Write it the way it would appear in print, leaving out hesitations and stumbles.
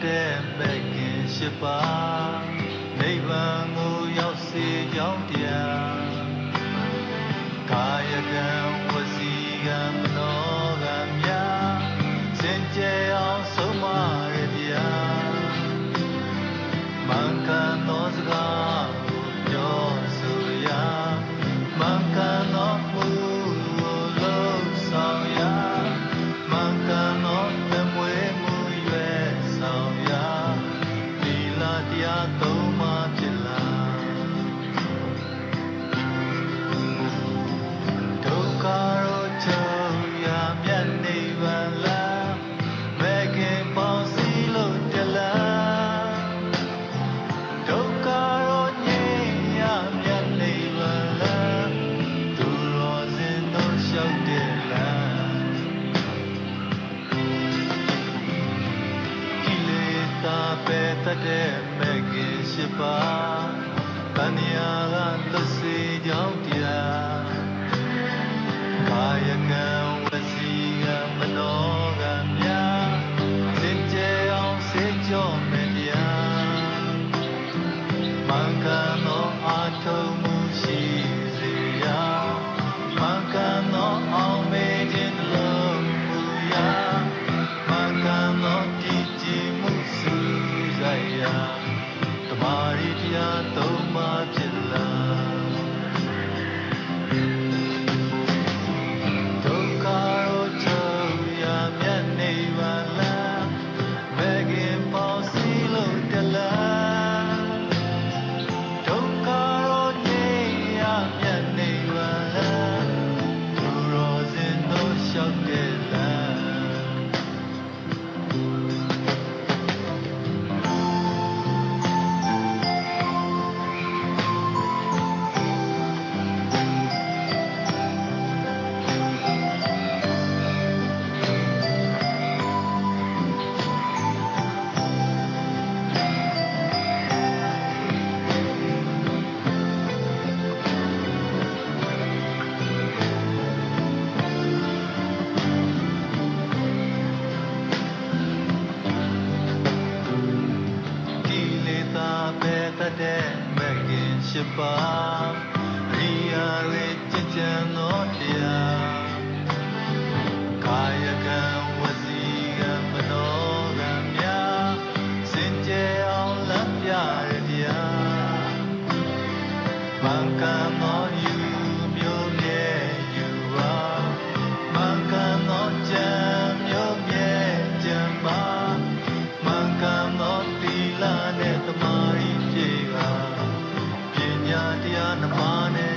တဲ့မဲ့ခင်ရှိပါနိဗ္ဗာန်ကိုရောက်စေကြောင်းတရားကာယကံဝစီကံမနောကံများစင်ကြယ်အောင်ဆုံးမရဗျာမှန်ကန်သောစကားကိုပြောဆိုရာမှန်ကန်သောမှုကိုလုပ်ဆောင်ရာမှန်ကန်သောတမွေမှုရွယ်ဆောင်ရာဒီလာတရားသုံးပါးဖြစ်လာဒုက္ခရောချုပ်ရာမြတ်နိဗ္ဗာန်လာမဲ့ခင်ပေါင်းစည်းလို့တလားဒုက္ခရောငြိမ်းရာမြတ်နိဗ္ဗာန်လာသူတော်စင်တို့လျှောက်တဲ့လားကိလေသာပဲတတ်တဲ့မဲ့ခင်ရှိပါတဏှာကလွတ်စေကြောင်းတရားကာယကံဝစီကံမနောကံများစင်ကြယ်အောင်စေကြောမဲ့တရားမှန်ကန်သောအာထုံမှုရှိစေရာမှန်ကန်သောအောင်မေခြင်းလုံးမူရာမှန်ကန်သောတည်ကြည်မှုစုဆိုင်ရာတမာရီတရားသုံးပါးဖြစ်လာဒုက္ခရောချုပ်ရာမြတ်နိဗ္ဗာန်လာမဲ့ခင်ပေါင်းစည်းလို့တလားဒုက္ခရောငြိမ်းရာမြတ်နိဗ္ဗာန်လာသူတော်စင်တို့လျှောက်တဲ့လားကိလေသာပဲတတ်တဲ့မဲ့ခင်ရှိပါရိယာရေကြည်ကြံသောတရားကာယကံဝစီကံမနောကံများစင်ကြယ်အောင်လမ်းပြရတရားမှန်ကန်သောယူမျိုးမြဲယူပါမှန်ကန်သောကြံမျိုးမြဲကြံပါမှန်ကန်သောသီလနဲ့တမာရီဖြေကပညာတရားနှမနဲ့